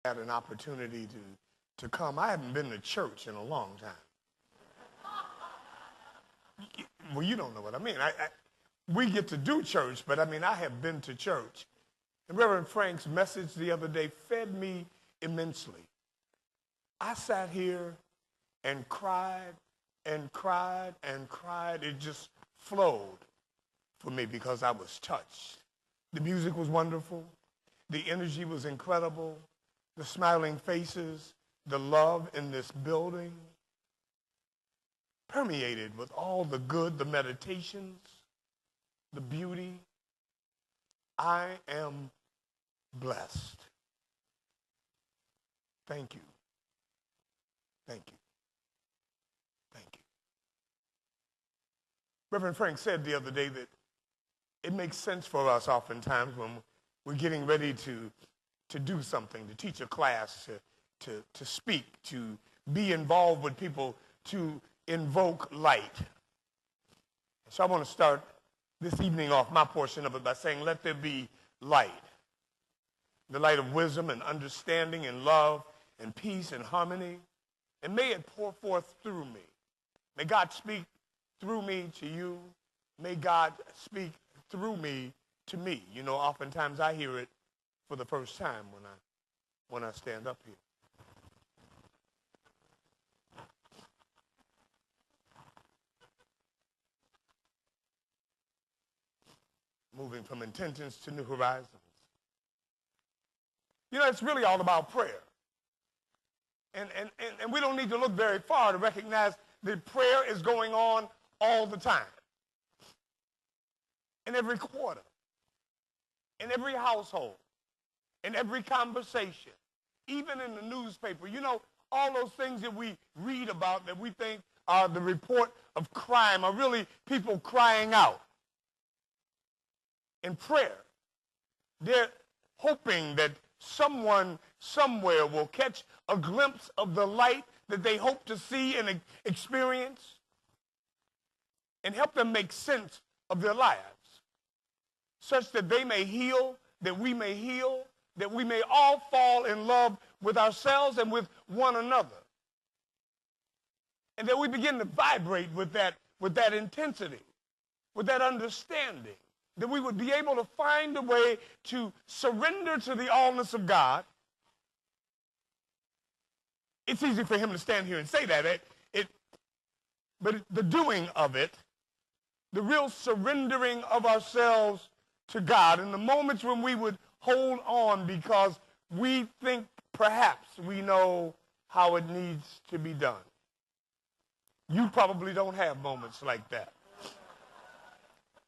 had an opportunity to come. I haven't been to church in a long time. Well, you don't know what I mean. We get to do church, but I mean, I have been to church. And Reverend Frank's message the other day fed me immensely. I sat here and cried and cried and cried. It just flowed for me because I was touched. The music was wonderful. The energy was incredible. The smiling faces, the love in this building permeated with all the good, the meditations, the beauty. I am blessed. Thank you. Thank you. Thank you. Reverend Frank said the other day that it makes sense for us oftentimes when we're getting ready to do something, to teach a class, to speak, to be involved with people, to invoke light. So I want to start this evening off my portion of it by saying, let there be light. The light of wisdom and understanding and love and peace and harmony. And may it pour forth through me. May God speak through me to you. May God speak through me to me. You know, oftentimes I hear it for the first time when I stand up here. Moving from intentions to new horizons. You know, it's really all about prayer. And we don't need to look very far to recognize that prayer is going on all the time. In every quarter, in every household, in every conversation, even in the newspaper. You know, all those things that we read about that we think are the report of crime are really people crying out in prayer. They're hoping that someone somewhere will catch a glimpse of the light that they hope to see and experience and help them make sense of their lives such that they may heal, that we may heal, that we may all fall in love with ourselves and with one another. And that we begin to vibrate with that intensity, with that understanding, that we would be able to find a way to surrender to the allness of God. It's easy for him to stand here and say that, but the doing of it, the real surrendering of ourselves to God, in the moments when we would hold on because we think perhaps we know how it needs to be done. You probably don't have moments like that.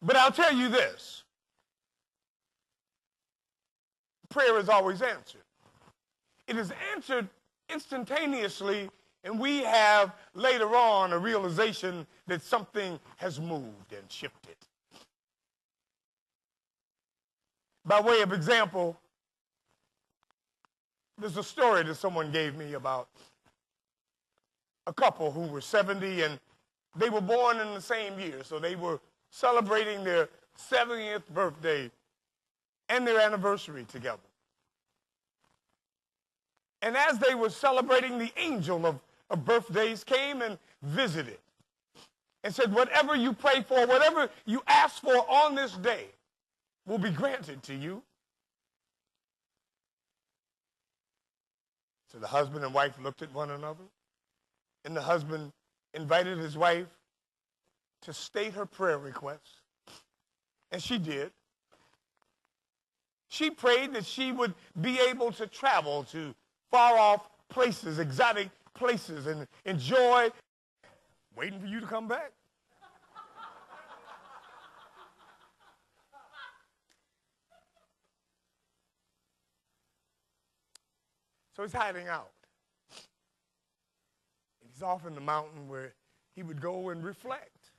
But I'll tell you this. Prayer is always answered. It is answered instantaneously, and we have later on a realization that something has moved and shifted. By way of example, there's a story that someone gave me about a couple who were 70 and they were born in the same year, so they were celebrating their 70th birthday and their anniversary together. And as they were celebrating, the angel of birthdays came and visited and said, whatever you pray for, whatever you ask for on this day will be granted to you. So the husband and wife looked at one another, and the husband invited his wife to state her prayer request, and she did. She prayed that she would be able to travel to far-off places, exotic places, and enjoy waiting for you to come back. So he's hiding out. And he's off in the mountain where he would go and reflect.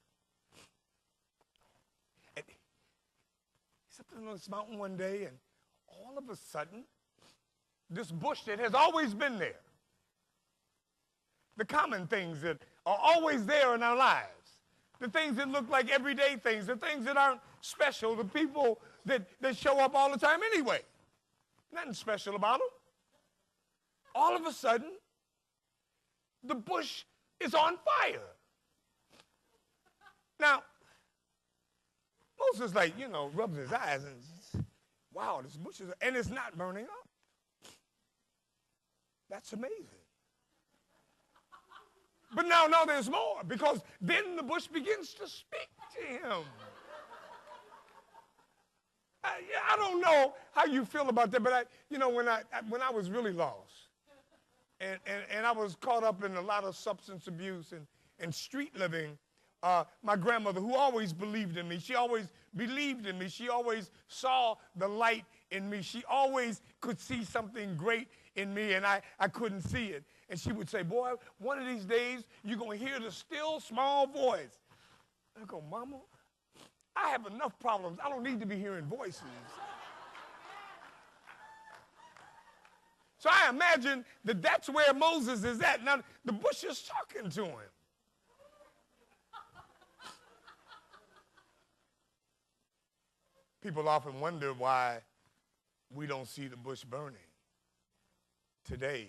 And he's up on this mountain one day, and all of a sudden, this bush that has always been there, the common things that are always there in our lives, the things that look like everyday things, the things that aren't special, the people that show up all the time anyway. Nothing special about them. all of a sudden, the bush is on fire. Now, Moses, like, rubs his eyes and says, wow, this bush is, and it's not burning up. That's amazing. But now there's more, because then the bush begins to speak to him. I don't know how you feel about that, but when I was really lost, and I was caught up in a lot of substance abuse and street living, my grandmother, who always believed in me, she always believed in me, she always saw the light in me, she always could see something great in me, and I couldn't see it. And she would say, boy, one of these days, you're going to hear the still small voice. I go, Mama, I have enough problems. I don't need to be hearing voices. So I imagine that that's where Moses is at. Now, the bush is talking to him. People often wonder why we don't see the bush burning today.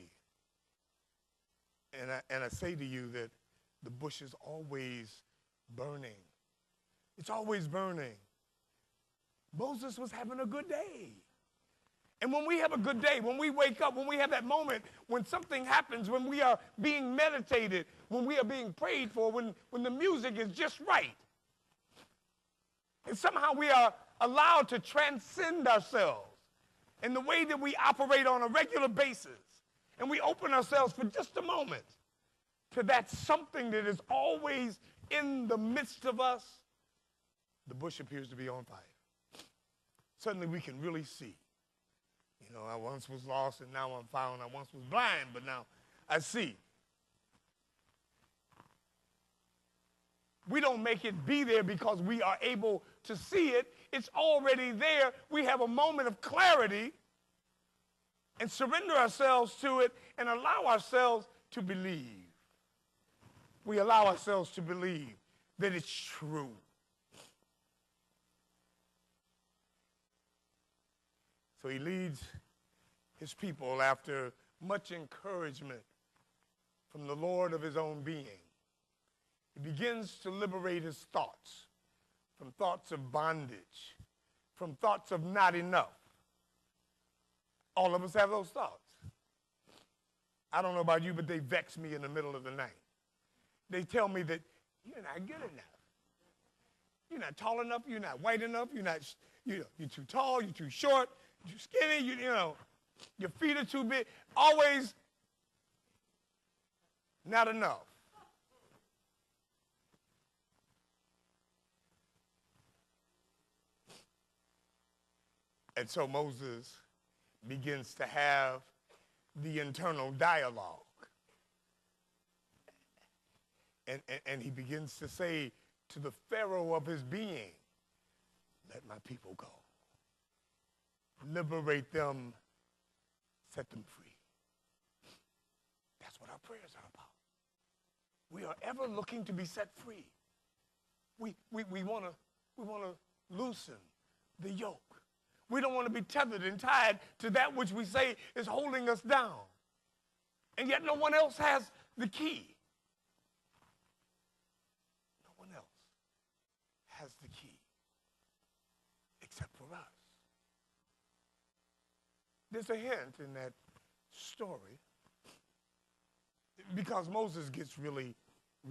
And I say to you that the bush is always burning. It's always burning. Moses was having a good day. And when we have a good day, when we wake up, when we have that moment, when something happens, when we are being meditated, when we are being prayed for, when the music is just right, and somehow we are allowed to transcend ourselves in the way that we operate on a regular basis, and we open ourselves for just a moment to that something that is always in the midst of us, the bush appears to be on fire. Suddenly we can really see. I once was lost and now I'm found. I once was blind, but now I see. We don't make it be there because we are able to see it. It's already there. We have a moment of clarity and surrender ourselves to it and allow ourselves to believe. We allow ourselves to believe that it's true. So he leads his people after much encouragement from the Lord of his own being. He begins to liberate his thoughts from thoughts of bondage, from thoughts of not enough. All of us have those thoughts. I don't know about you, but they vex me in the middle of the night. They tell me that you're not good enough. You're not tall enough. You're not white enough. You're too tall. You're too short. You're too skinny. Your feet are too big. Always not enough. And so Moses begins to have the internal dialogue. And he begins to say to the Pharaoh of his being, let my people go. Liberate them, set them free. That's what our prayers are about. We are ever looking to be set free. We want to loosen the yoke. We don't want to be tethered and tied to that which we say is holding us down. And yet no one else has the key. No one else has the key except for us. There's a hint in that story because Moses gets really,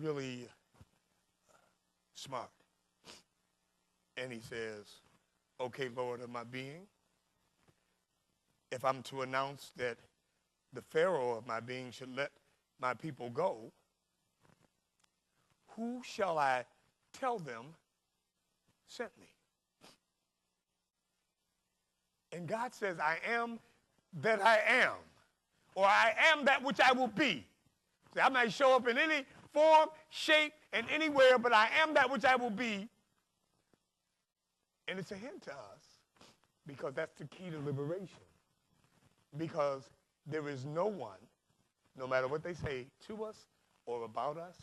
really smart. And he says, okay, Lord of my being, if I'm to announce that the Pharaoh of my being should let my people go, who shall I tell them sent me? And God says, I am that I am, or I am that which I will be. See, I might show up in any form, shape, and anywhere, but I am that which I will be. And it's a hint to us because that's the key to liberation. Because there is no one, no matter what they say to us or about us,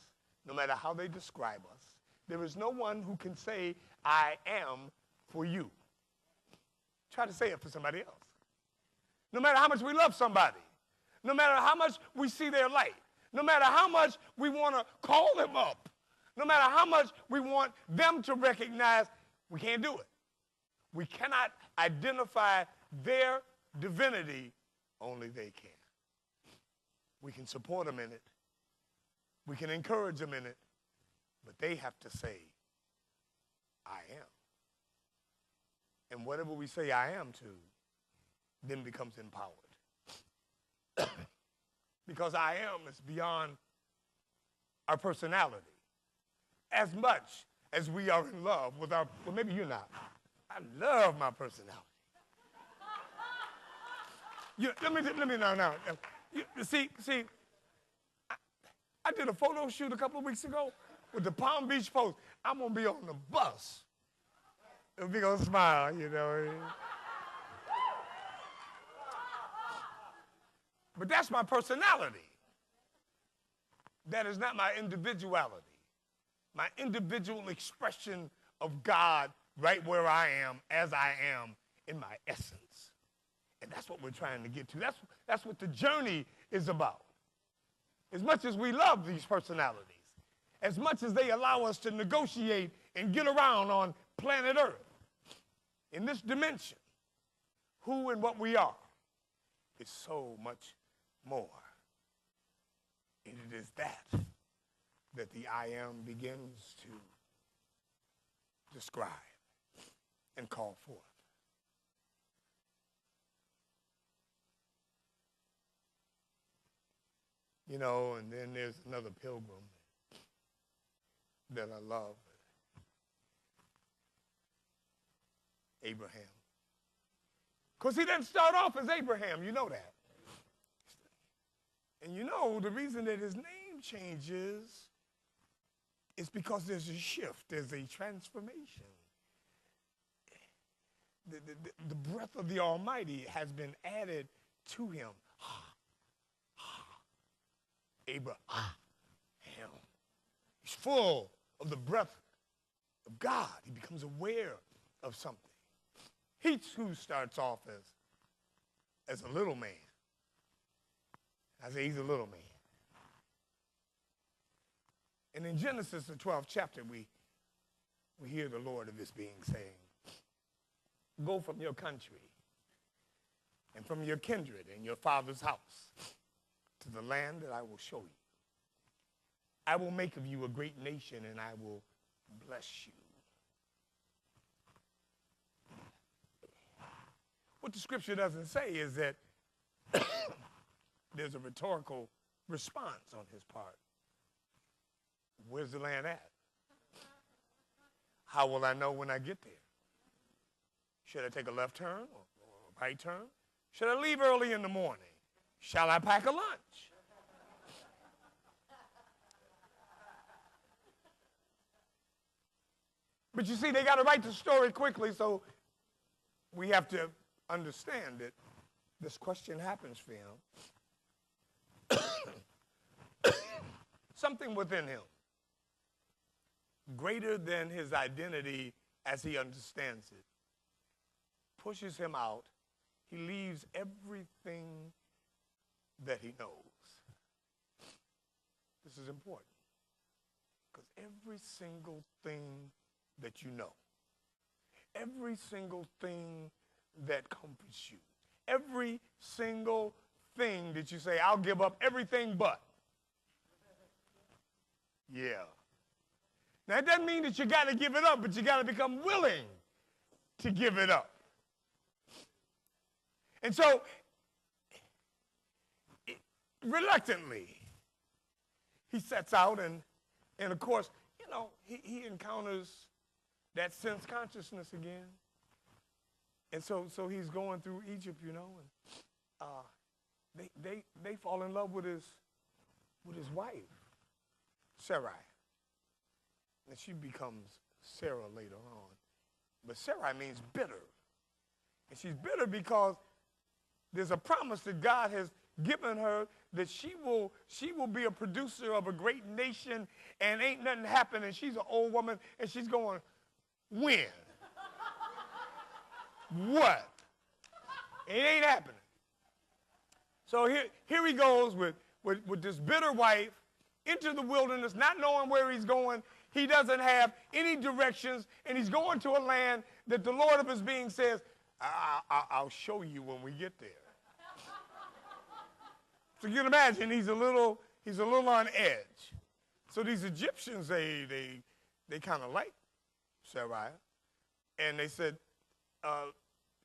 no matter how they describe us, there is no one who can say, I am for you. Try to say it for somebody else. No matter how much we love somebody, no matter how much we see their light, no matter how much we want to call them up, no matter how much we want them to recognize, we can't do it. We cannot identify their divinity, only they can. We can support them in it. We can encourage them in it, but they have to say, I am. And whatever we say I am to, then becomes empowered. Because I am is beyond our personality. As much as we are in love with our, well, maybe you're not. I love my personality. Let me now. See, I did a photo shoot a couple of weeks ago with the Palm Beach Post. I'm going to be on the bus. And we're going to smile, you know. But that's my personality. That is not my individuality. My individual expression of God right where I am, as I am, in my essence. And that's what we're trying to get to. That's what the journey is about. As much as we love these personalities, as much as they allow us to negotiate and get around on planet Earth, in this dimension, who and what we are is so much more. And it is that the I am begins to describe and call forth. You know, and then there's another pilgrim that I love, Abraham. Because he didn't start off as Abraham, you know that. And you know the reason that his name changes is because there's a shift, there's a transformation. The breath of the Almighty has been added to him. Abraham. He's full of the breath of God. He becomes aware of something. He too starts off as a little man. I say he's a little man. And in Genesis, the 12th chapter, we hear the Lord of this being saying, go from your country and from your kindred and your father's house to the land that I will show you. I will make of you a great nation, and I will bless you. What the scripture doesn't say is that there's a rhetorical response on his part. Where's the land at? How will I know when I get there? Should I take a left turn or a right turn? Should I leave early in the morning? Shall I pack a lunch? But you see, they got to write the story quickly, so we have to understand that this question happens for him. Something within him, greater than his identity as he understands it, pushes him out. He leaves everything that he knows. This is important, because every single thing that you know, every single thing that comforts you, every single thing that you say, I'll give up everything but. Yeah. Now, it doesn't mean that you got to give it up, but you got to become willing to give it up. And so, reluctantly, he sets out, and of course, you know, he encounters that sense consciousness again. And so he's going through Egypt, you know, and they fall in love with his wife, Sarai. And she becomes Sarah later on. But Sarai means bitter. And she's bitter because there's a promise that God has given her that she will be a producer of a great nation, and ain't nothing happening. She's an old woman, and she's going, when? What? It ain't happening. So here he goes with this bitter wife into the wilderness, not knowing where he's going. He doesn't have any directions, and he's going to a land that the Lord of his being says, I'll show you when we get there. So you can imagine he's a little on edge. So these Egyptians, they kind of like Sarai, and they said,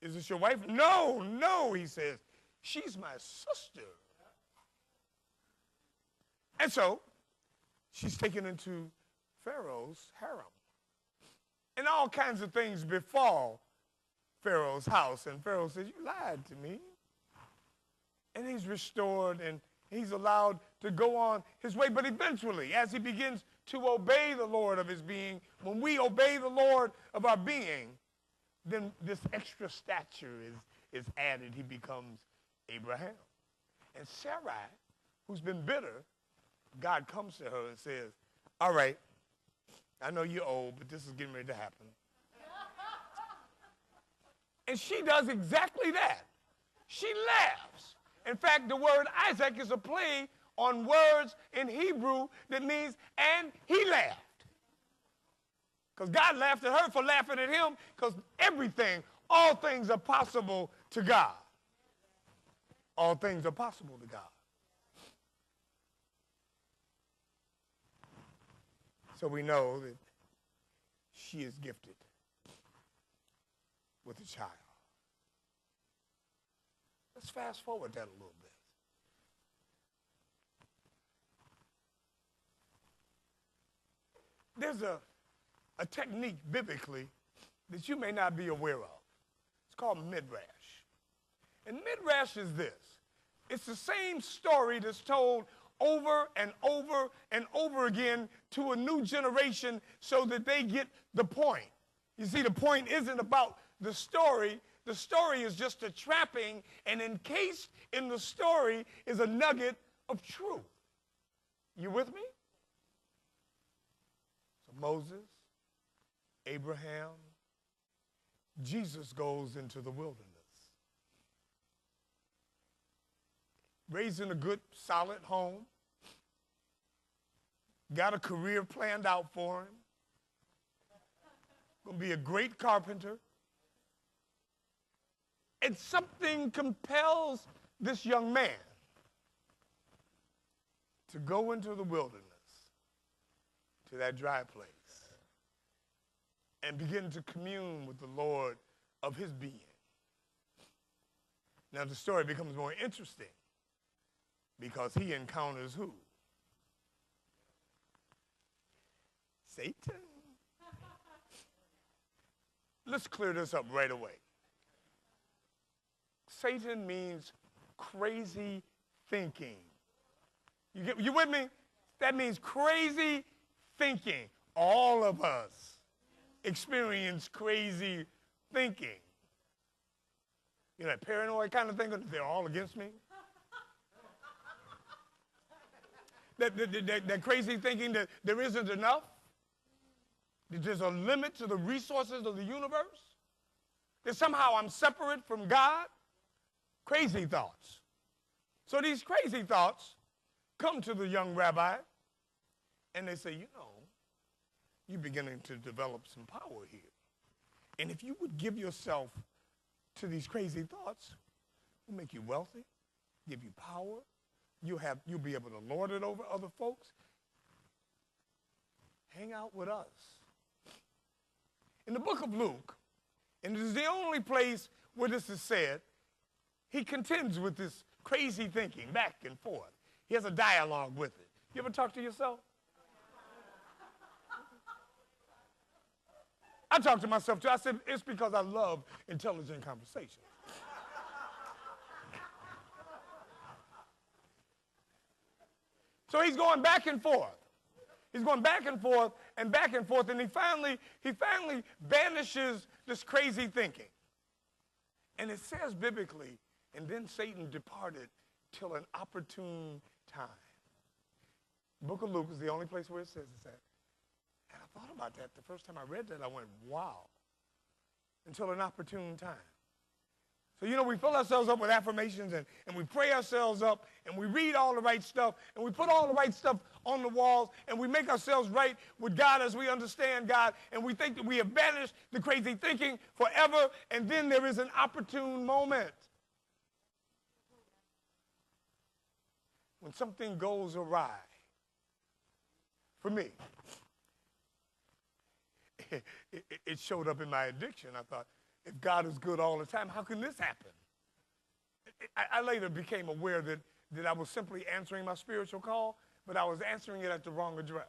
is this your wife? No, he says, she's my sister. And so she's taken into Pharaoh's harem. And all kinds of things befall Pharaoh's house. And Pharaoh says, you lied to me. And he's restored and he's allowed to go on his way. But eventually, as he begins to obey the Lord of his being, when we obey the Lord of our being, then this extra stature is added. He becomes Abraham. And Sarai, who's been bitter, God comes to her and says, all right, I know you're old, but this is getting ready to happen. And she does exactly that. She laughs. In fact, the word Isaac is a play on words in Hebrew that means, and he laughed. Because God laughed at her for laughing at him, because all things are possible to God. All things are possible to God. So we know that she is gifted with a child. Let's fast forward that a little bit. There's a technique biblically that you may not be aware of. It's called midrash. And midrash is this. It's the same story that's told over and over and over again to a new generation so that they get the point. You see, the point isn't about the story. The story is just a trapping, and encased in the story is a nugget of truth. You with me? So Moses, Abraham, Jesus goes into the wilderness. Raised in a good, solid home. Got a career planned out for him. Going to be a great carpenter. And something compels this young man to go into the wilderness, to that dry place, and begin to commune with the Lord of his being. Now the story becomes more interesting because he encounters who? Satan. Let's clear this up right away. Satan means crazy thinking. You with me? That means crazy thinking. All of us experience crazy thinking. You know, that paranoid kind of thinking, they're all against me. That crazy thinking that there isn't enough. That there's a limit to the resources of the universe. That somehow I'm separate from God. Crazy thoughts. So these crazy thoughts come to the young rabbi, and they say, you know, you're beginning to develop some power here. And if you would give yourself to these crazy thoughts, we'll make you wealthy, give you power, you'll be able to lord it over other folks. Hang out with us. In the book of Luke, and it is the only place where this is said, he contends with this crazy thinking back and forth. He has a dialogue with it. You ever talk to yourself? I talk to myself too. I said, it's because I love intelligent conversations. So he's going back and forth. He's going back and forth and back and forth, and he finally banishes this crazy thinking. And it says biblically, and then Satan departed till an opportune time. The book of Luke is the only place where it says that. And I thought about that the first time I read that. I went, wow. Until an opportune time. So, we fill ourselves up with affirmations and we pray ourselves up and we read all the right stuff and we put all the right stuff on the walls and we make ourselves right with God as we understand God, and we think that we have banished the crazy thinking forever, and then there is an opportune moment when something goes awry. For me, it showed up in my addiction. I thought, if God is good all the time, how can this happen? I later became aware that I was simply answering my spiritual call, but I was answering it at the wrong address.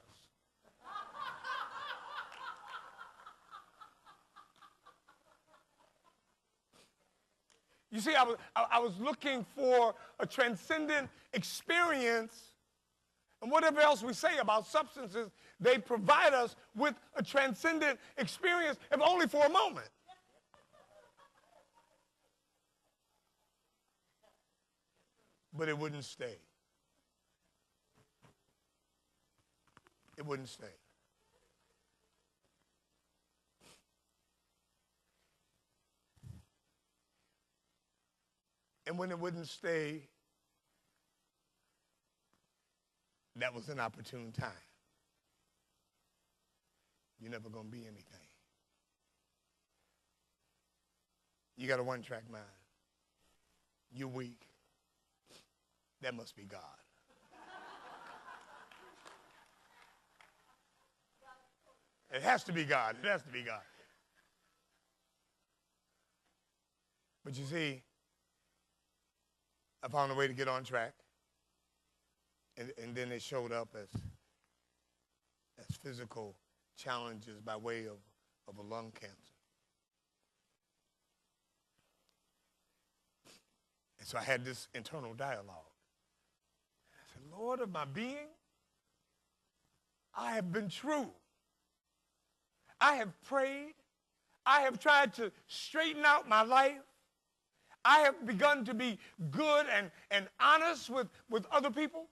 You see, I was looking for a transcendent experience, and whatever else we say about substances, they provide us with a transcendent experience, if only for a moment. But it wouldn't stay. It wouldn't stay. And when it wouldn't stay, that was an opportune time. You're never going to be anything. You got a one-track mind. You're weak. That must be God. It has to be God. It has to be God. But you see, I found a way to get on track. And then it showed up as physical challenges by way of a lung cancer. And so I had this internal dialogue. I said, Lord of my being, I have been true. I have prayed. I have tried to straighten out my life. I have begun to be good and honest with other people.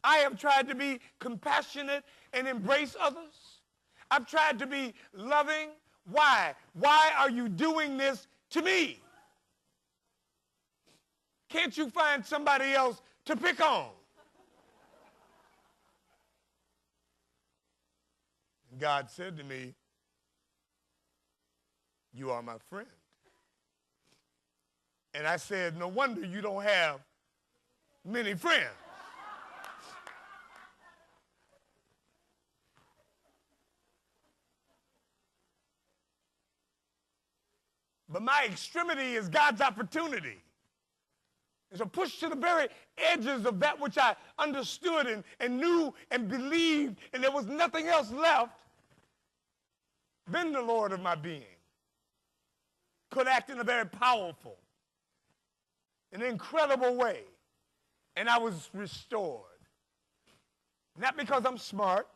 I have tried to be compassionate and embrace others. I've tried to be loving. Why? Why are you doing this to me? Can't you find somebody else to pick on? God said to me, you are my friend. And I said, no wonder you don't have many friends. But my extremity is God's opportunity. It's a push to the very edges of that which I understood and knew and believed, and there was nothing else left. Then the Lord of my being could act in a very powerful, an incredible way, and I was restored. Not because I'm smart,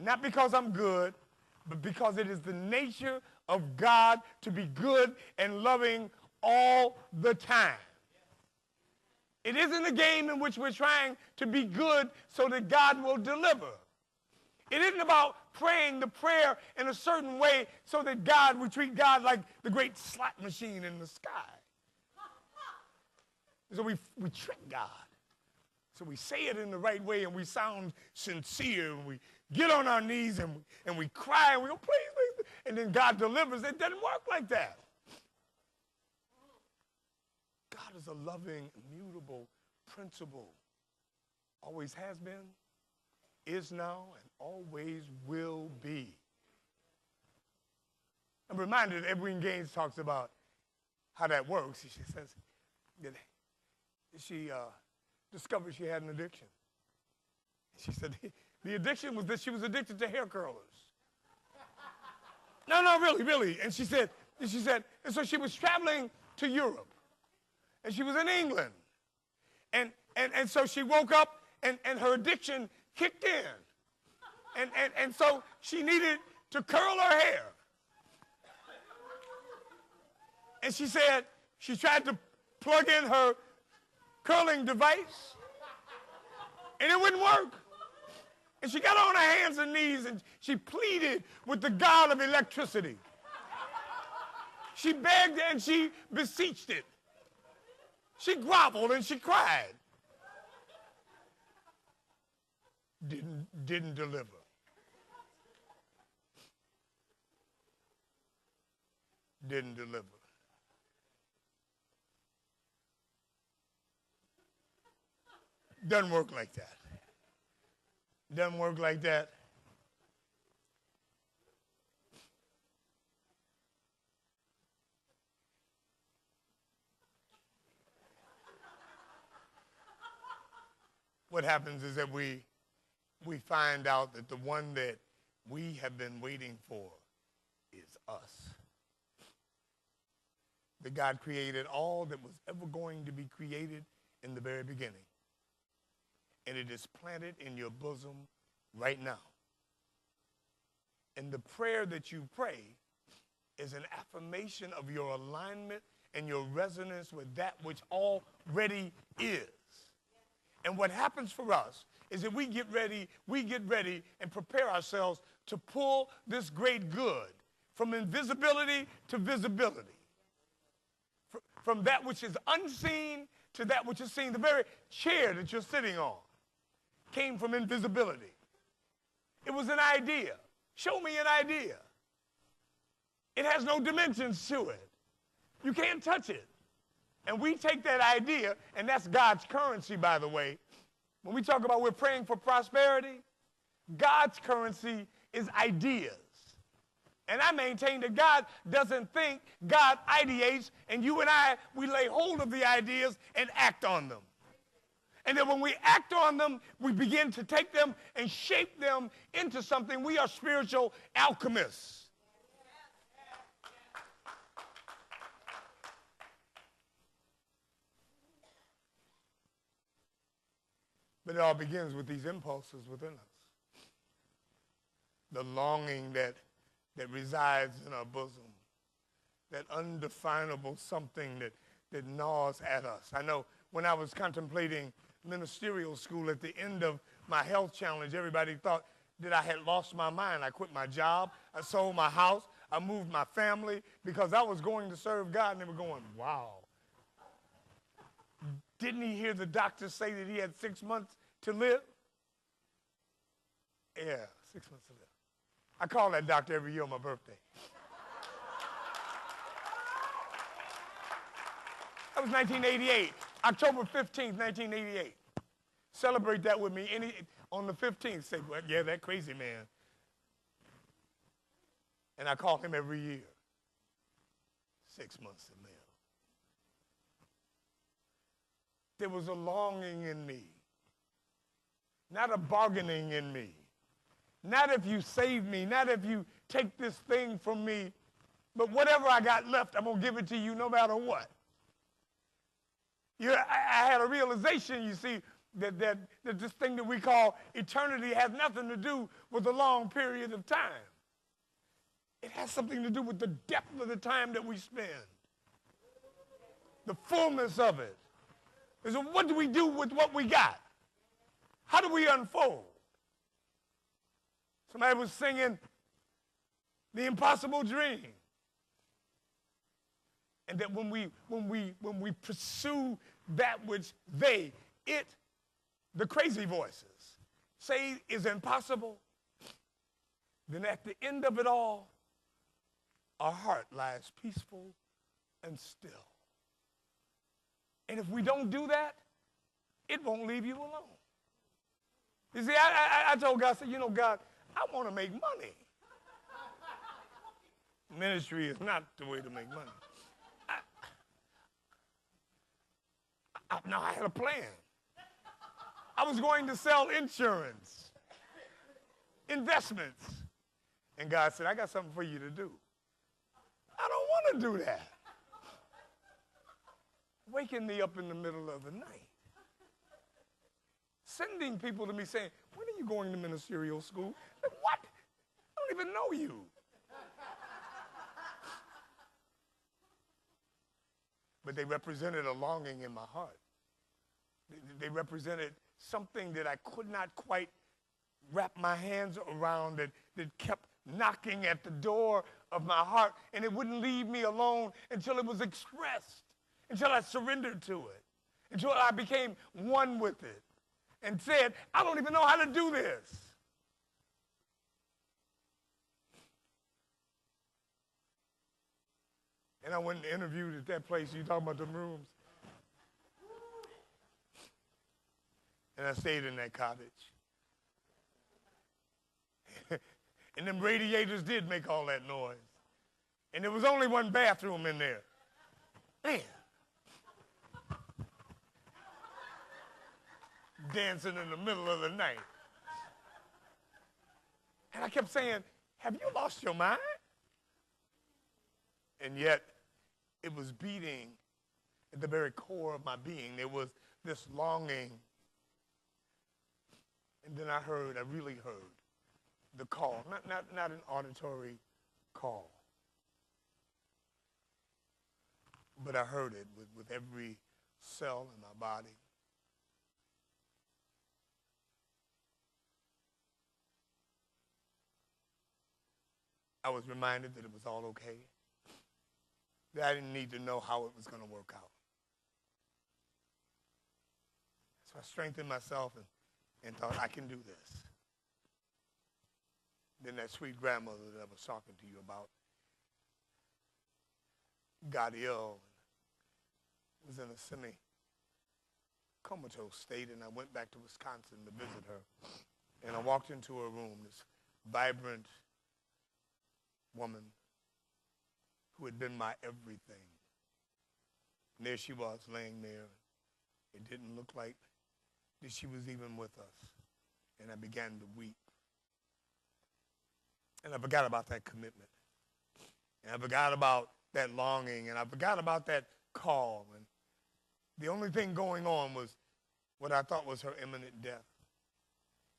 not because I'm good, but because it is the nature of God to be good and loving all the time. It isn't a game in which we're trying to be good so that God will deliver. It isn't about praying the prayer in a certain way so that we treat God like the great slot machine in the sky. So we trick God. So we say it in the right way and we sound sincere and we get on our knees and we cry and we go, please, please. And then God delivers. It doesn't work like that. God is a loving, immutable principle. Always has been, is now, and always will be. I'm reminded that Edwin Gaines talks about how that works. She says that she discovered she had an addiction. She said the addiction was that she was addicted to hair curlers. No, really. And she said, and so she was traveling to Europe. And she was in England. And so she woke up and her addiction kicked in. And so she needed to curl her hair. And she said she tried to plug in her curling device, and it wouldn't work. And she got on her hands and knees, and she pleaded with the God of electricity. She begged and she beseeched it. She groveled and she cried. Didn't deliver. Didn't deliver. Doesn't work like that. Doesn't work like that. What happens is that we find out that the one that we have been waiting for is us. That God created all that was ever going to be created in the very beginning. And it is planted in your bosom right now. And the prayer that you pray is an affirmation of your alignment and your resonance with that which already is. And what happens for us is that we get ready and prepare ourselves to pull this great good from invisibility to visibility. From that which is unseen to that which is seen. The very chair that you're sitting on came from invisibility. It was an idea. Show me an idea. It has no dimensions to it. You can't touch it. And we take that idea, and that's God's currency, by the way. When we talk about we're praying for prosperity, God's currency is ideas. And I maintain that God doesn't think, God ideates, and you and I, we lay hold of the ideas and act on them. And then when we act on them, we begin to take them and shape them into something. We are spiritual alchemists. But it all begins with these impulses within us. The longing that resides in our bosom. That undefinable something that gnaws at us. I know when I was contemplating ministerial school at the end of my health challenge, everybody thought that I had lost my mind. I quit my job. I sold my house. I moved my family because I was going to serve God. And they were going, wow. Didn't he hear the doctor say that he had 6 months to live? Yeah, 6 months to live. I call that doctor every year on my birthday. That was 1988, October 15th, 1988. Celebrate that with me on the 15th. Say, well, yeah, that crazy man. And I call him every year. 6 months to live. There was a longing in me, not a bargaining in me. Not if you save me, not if you take this thing from me, but whatever I got left, I'm going to give it to you no matter what. I had a realization, you see, that this thing that we call eternity has nothing to do with a long period of time. It has something to do with the depth of the time that we spend, the fullness of it. So what do we do with what we got? How do we unfold? Somebody was singing The Impossible Dream. And that when we pursue that which the crazy voices say is impossible, then at the end of it all, our heart lies peaceful and still. And if we don't do that, it won't leave you alone. You see, I told God, I said, you know, God, I want to make money. Ministry is not the way to make money. Now, I had a plan. I was going to sell insurance, investments. And God said, I got something for you to do. I don't want to do that. Waking me up in the middle of the night. Sending people to me saying, when are you going to ministerial school? Like, what? I don't even know you. But they represented a longing in my heart. They represented something that I could not quite wrap my hands around that kept knocking at the door of my heart, and it wouldn't leave me alone until it was expressed, until I surrendered to it, until I became one with it and said, I don't even know how to do this. And I went and interviewed at that place. You talking about the rooms? And I stayed in that cottage. And them radiators did make all that noise. And there was only one bathroom in there. Man. Dancing in the middle of the night. And I kept saying, have you lost your mind? And yet, it was beating at the very core of my being. There was this longing. And then I really heard the call, not an auditory call. But I heard it with every cell in my body. I was reminded that it was all okay, that I didn't need to know how it was going to work out. So I strengthened myself and thought, I can do this. Then that sweet grandmother that I was talking to you about got ill, was in a semi-comatose state, and I went back to Wisconsin to visit her. And I walked into her room, this vibrant woman who had been my everything. And there she was, laying there. It didn't look like that she was even with us. And I began to weep. And I forgot about that commitment. And I forgot about that longing. And I forgot about that call. And the only thing going on was what I thought was her imminent death.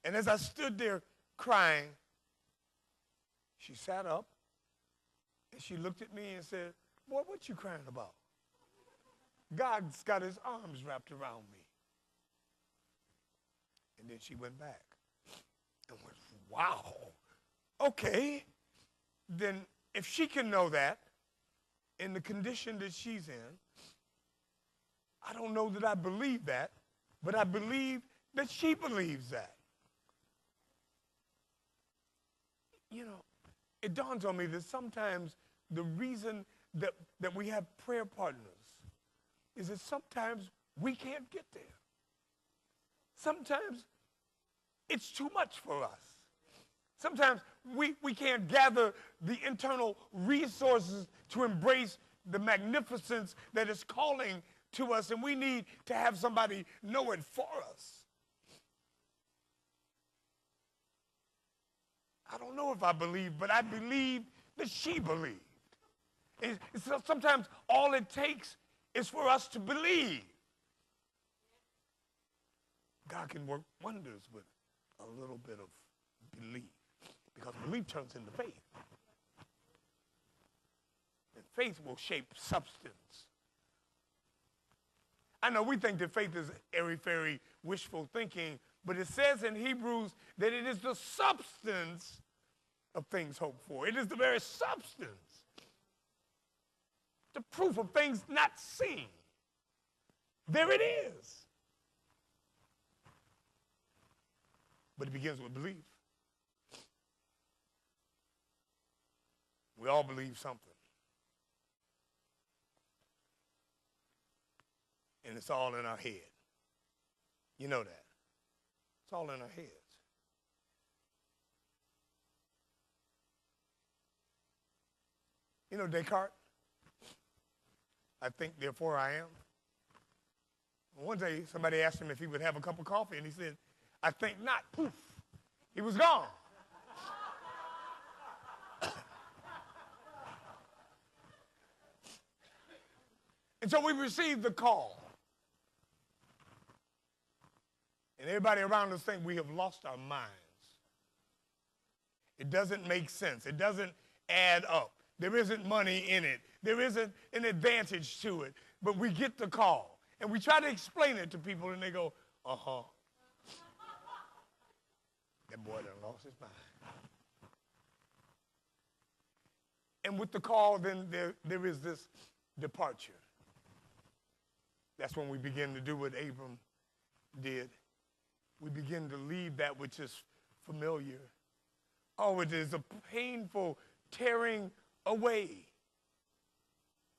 And as I stood there crying, she sat up and she looked at me and said, boy, what you crying about? God's got his arms wrapped around me. And then she went back and went, wow, okay. Then if she can know that in the condition that she's in, I don't know that I believe that, but I believe that she believes that. You know, it dawns on me that sometimes the reason that we have prayer partners is that sometimes we can't get there. Sometimes it's too much for us. Sometimes we can't gather the internal resources to embrace the magnificence that is calling to us, and we need to have somebody know it for us. I don't know if I believe, but I believe that she believed. Sometimes all it takes is for us to believe. God can work wonders with a little bit of belief, because belief turns into faith. And faith will shape substance. I know we think that faith is airy-fairy, wishful thinking, but it says in Hebrews that it is the substance of things hoped for. It is the very substance. The proof of things not seen. There it is. But it begins with belief. We all believe something. And it's all in our head. You know that. It's all in our heads. You know Descartes? I think, therefore I am. One day, somebody asked him if he would have a cup of coffee, and he said, I think not. Poof. He was gone. And so we received the call. And everybody around us think we have lost our minds. It doesn't make sense. It doesn't add up. There isn't money in it. There isn't an advantage to it. But we get the call. And we try to explain it to people, and they go, uh-huh. That boy done lost his mind. And with the call, then there is this departure. That's when we begin to do what Abram did. We begin to leave that which is familiar. Oh, it is a painful tearing away.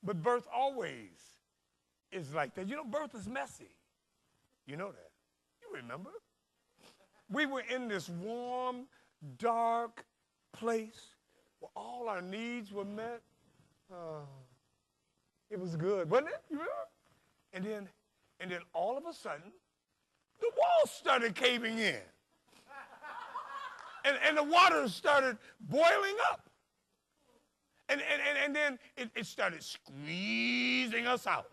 But birth always is like that. You know, birth is messy. You know that. You remember. We were in this warm, dark place where all our needs were met. It was good, wasn't it? You remember? And then all of a sudden, the walls started caving in. And the water started boiling up. And then it started squeezing us out.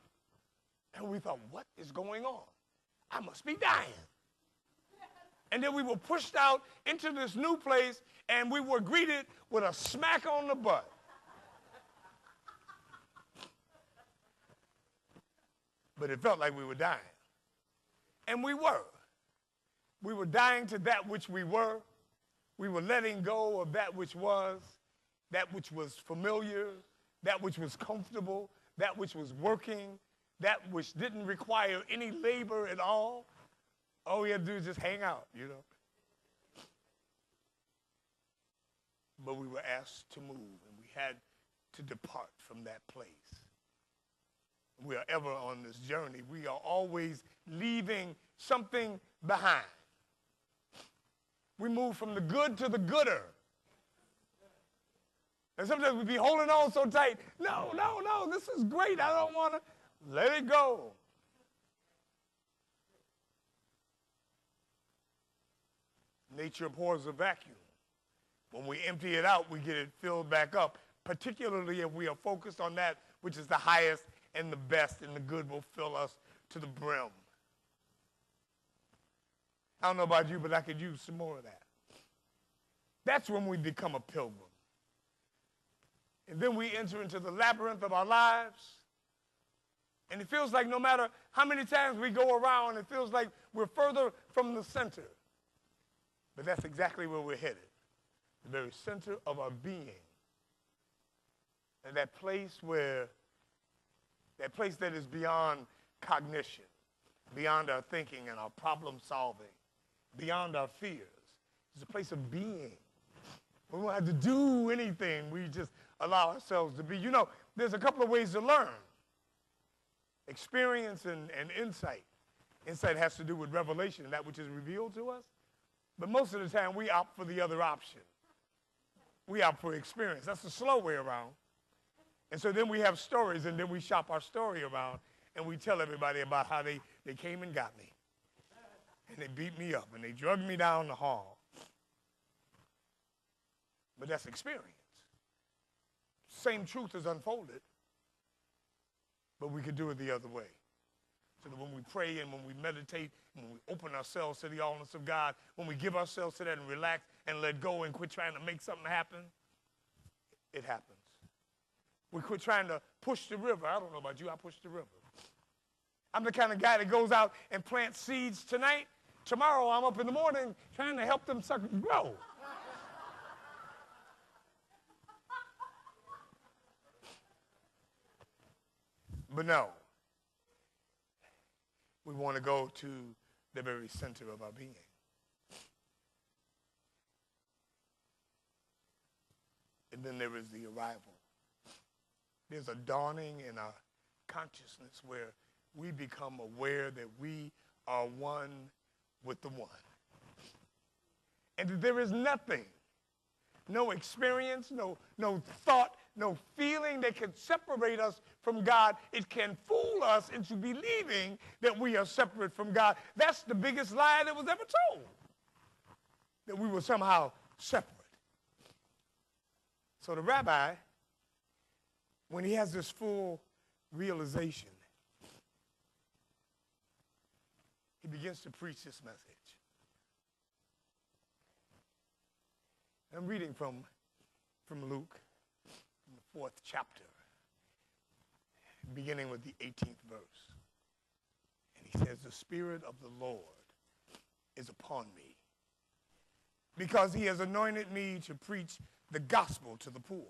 And we thought, what is going on? I must be dying. And then we were pushed out into this new place, and we were greeted with a smack on the butt. But it felt like we were dying. And we were. We were dying to that which we were. We were letting go of that which was familiar, that which was comfortable, that which was working, that which didn't require any labor at all. All we had to do was just hang out, you know. But we were asked to move, and we had to depart from that place. We are ever on this journey. We are always leaving something behind. We move from the good to the gooder. And sometimes we be holding on so tight. No, this is great. I don't want to let it go. Nature abhors a vacuum. When we empty it out, we get it filled back up, particularly if we are focused on that which is the highest and the best, and the good will fill us to the brim. I don't know about you, but I could use some more of that. That's when we become a pilgrim. And then we enter into the labyrinth of our lives. And it feels like no matter how many times we go around, it feels like we're further from the center. But that's exactly where we're headed. The very center of our being. And that place that is beyond cognition, beyond our thinking and our problem solving, beyond our fears. It's a place of being. We don't have to do anything. We just allow ourselves to be. You know, there's a couple of ways to learn. Experience and insight. Insight has to do with revelation, that which is revealed to us. But most of the time, we opt for the other option. We opt for experience. That's the slow way around. And so then we have stories, and then we shop our story around, and we tell everybody about how they came and got me. And they beat me up, and they drugged me down the hall. But that's experience. Same truth is unfolded, but we could do it the other way. So that when we pray and when we meditate, when we open ourselves to the allness of God, when we give ourselves to that and relax and let go and quit trying to make something happen, it happens. We quit trying to push the river. I don't know about you, I push the river. I'm the kind of guy that goes out and plants seeds tonight. Tomorrow I'm up in the morning trying to help them suckers grow. But no, we want to go to the very center of our being. And then there is the arrival. There's a dawning in our consciousness where we become aware that we are one with the one. And that there is nothing, no experience, no thought, no feeling that can separate us from God. It can fool us into believing that we are separate from God. That's the biggest lie that was ever told, that we were somehow separate. So the rabbi, when he has this full realization, he begins to preach this message. I'm reading from Luke, the 4th chapter, beginning with the 18th verse. And he says, "The Spirit of the Lord is upon me, because he has anointed me to preach the gospel to the poor.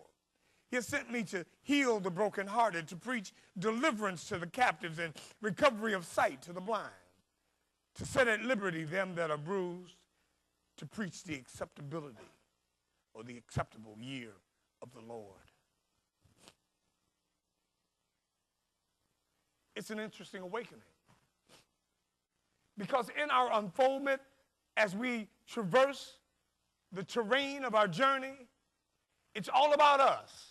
He has sent me to heal the brokenhearted, to preach deliverance to the captives and recovery of sight to the blind, to set at liberty them that are bruised, to preach the acceptability or the acceptable year of the Lord. It's an interesting awakening. Because in our unfoldment, as we traverse the terrain of our journey, it's all about us.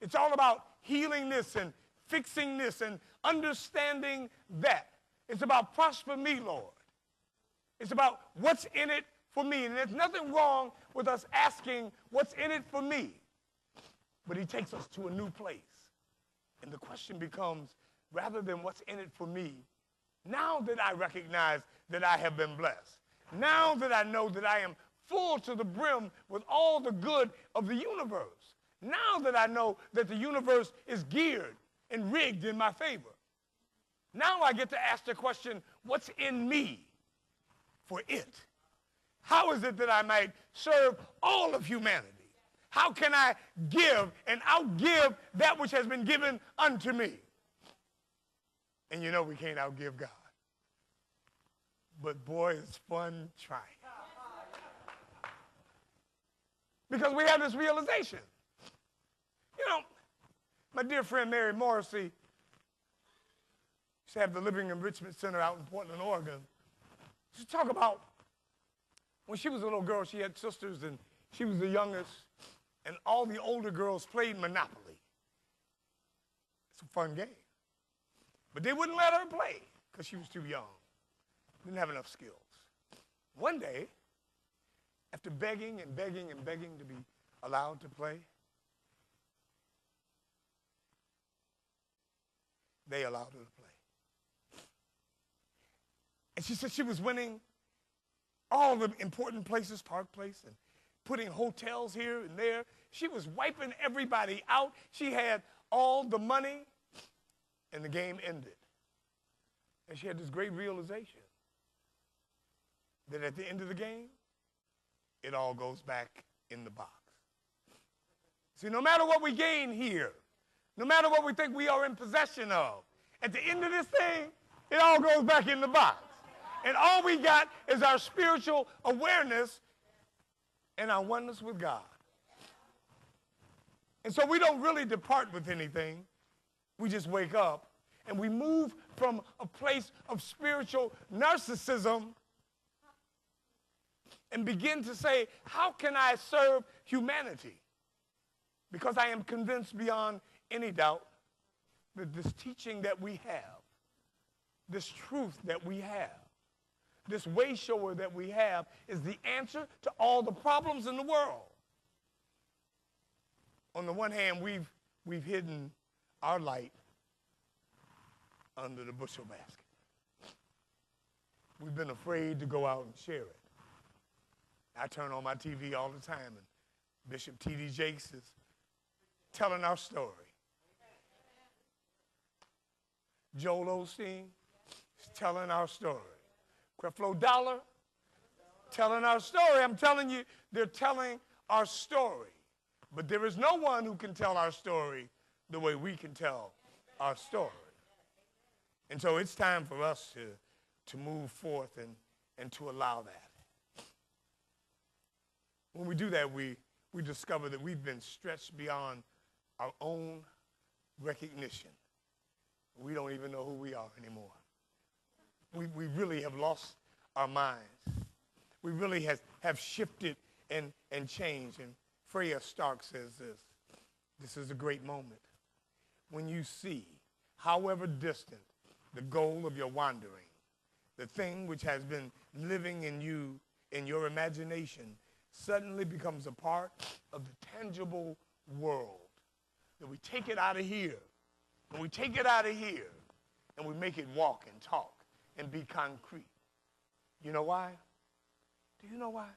It's all about healing this and fixing this and understanding that. It's about prosper me, Lord. It's about what's in it for me. And there's nothing wrong with us asking what's in it for me. But he takes us to a new place. And the question becomes, rather than what's in it for me, now that I recognize that I have been blessed, now that I know that I am full to the brim with all the good of the universe, now that I know that the universe is geared and rigged in my favor, now I get to ask the question, what's in me for it? How is it that I might serve all of humanity? How can I give and outgive that which has been given unto me? And you know we can't outgive God. But boy, it's fun trying. Because we have this realization. You know, my dear friend Mary Morrissey used to have the Living Enrichment Center out in Portland, Oregon. She talked about when she was a little girl, she had sisters, and she was the youngest, and all the older girls played Monopoly. It's a fun game. But they wouldn't let her play because she was too young. Didn't have enough skills. One day, after begging and begging and begging to be allowed to play, they allowed her to play. And she said she was winning all the important places, Park Place, and putting hotels here and there. She was wiping everybody out. She had all the money, and the game ended. And she had this great realization that at the end of the game, it all goes back in the box. See, no matter what we gain here, no matter what we think we are in possession of, at the end of this thing, it all goes back in the box. And all we got is our spiritual awareness and our oneness with God. And so we don't really depart with anything. We just wake up and we move from a place of spiritual narcissism and begin to say, how can I serve humanity? Because I am convinced beyond any doubt that this teaching that we have, this truth that we have, this way shower that we have is the answer to all the problems in the world. On the one hand, we've hidden our light under the bushel basket. We've been afraid to go out and share it. I turn on my TV all the time, and Bishop T.D. Jakes is telling our story. Joel Osteen is telling our story. Creflo Dollar telling our story. I'm telling you, they're telling our story. But there is no one who can tell our story the way we can tell our story. And so it's time for us to move forth and to allow that. When we do that, we discover that we've been stretched beyond our own recognition. We don't even know who we are anymore. We really have lost our minds. We really have shifted and changed. And Freya Stark says this. This is a great moment. When you see, however distant, the goal of your wandering, the thing which has been living in you, in your imagination, suddenly becomes a part of the tangible world. That we take it out of here, and we take it out of here, and we make it walk and talk and be concrete. You know why? Do you know why?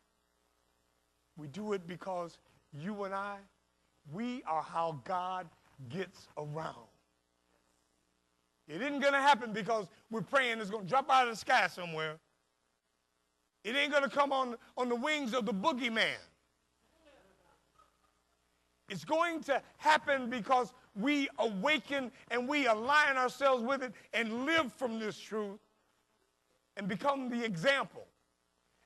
We do it because you and I, we are how God gets around. It isn't going to happen because we're praying it's going to drop out of the sky somewhere. It ain't going to come on the wings of the boogeyman. It's going to happen because we awaken and we align ourselves with it and live from this truth and become the example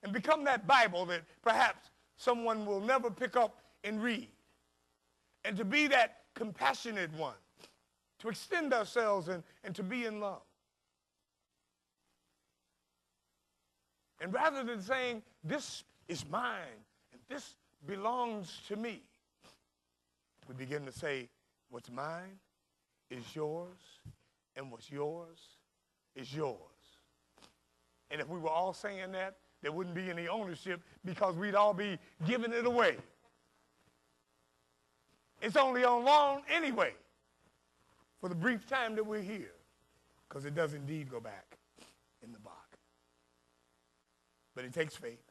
and become that Bible that perhaps someone will never pick up and read. And to be that compassionate one, to extend ourselves and to be in love. And rather than saying, this is mine and this belongs to me, we begin to say, what's mine is yours, and what's yours is yours. And if we were all saying that, there wouldn't be any ownership because we'd all be giving it away. It's only on loan anyway for the brief time that we're here, because it does indeed go back in the box. But it takes faith.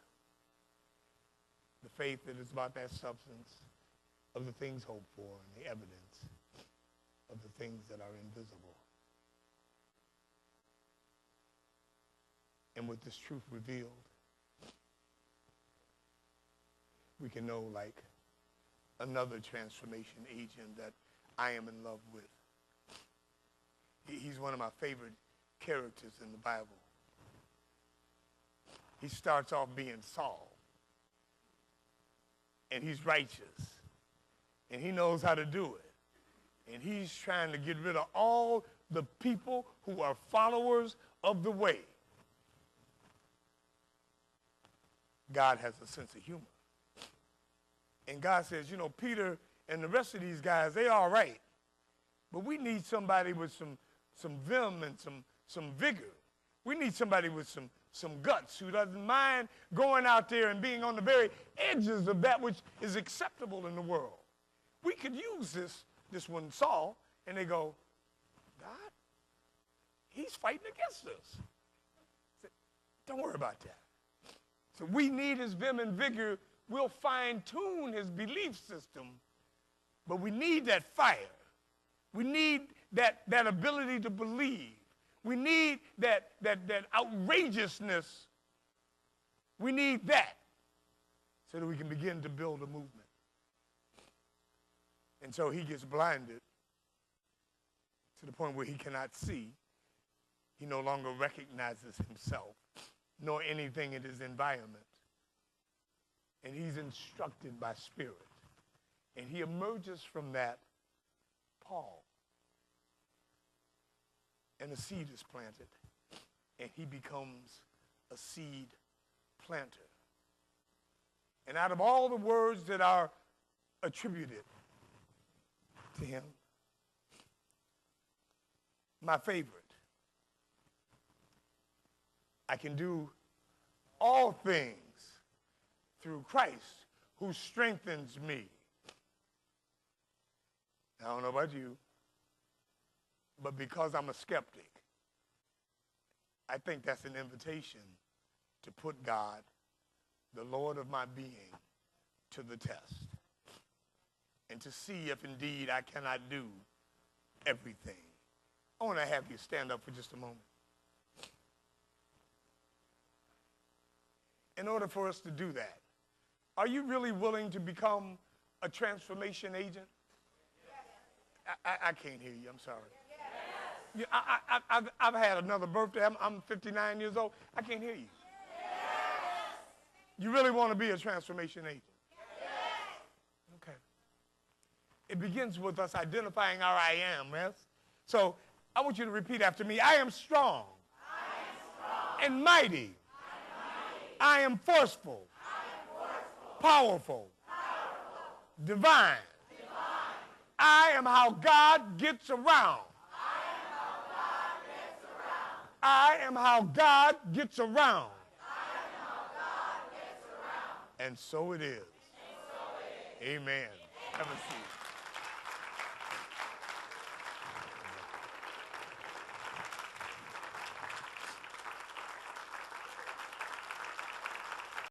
The faith that is about that substance of the things hoped for and the evidence of the things that are invisible. And with this truth revealed, we can know, like another transformation agent that I am in love with. He's one of my favorite characters in the Bible. He starts off being Saul, and he's righteous, and he knows how to do it. And he's trying to get rid of all the people who are followers of the way. God has a sense of humor. And God says, you know, Peter and the rest of these guys, they're all right. But we need somebody with some vim and some vigor. We need somebody with some guts who doesn't mind going out there and being on the very edges of that which is acceptable in the world. We could use this one, Saul, and they go, God, he's fighting against us. Don't worry about that. So we need his vim and vigor. We'll fine-tune his belief system, but we need that fire. We need that ability to believe. We need that outrageousness. We need that so that we can begin to build a movement. And so he gets blinded to the point where he cannot see. He no longer recognizes himself nor anything in his environment. And he's instructed by Spirit. And he emerges from that Paul. And a seed is planted. And he becomes a seed planter. And out of all the words that are attributed to him, my favorite, I can do all things through Christ who strengthens me. I don't know about you, but because I'm a skeptic, I think that's an invitation to put God, the Lord of my being, to the test and to see if indeed I cannot do everything. I want to have you stand up for just a moment. In order for us to do that, are you really willing to become a transformation agent? I can't hear you. I'm sorry. Yes. I've had another birthday. I'm 59 years old. I can't hear you. Yes. You really want to be a transformation agent? Yes. Okay. It begins with us identifying our I am, yes? So I want you to repeat after me. I am strong, and mighty. I am forceful, powerful, divine. I am how God gets around. I am how God gets around. And so it is. Amen. Have a seat.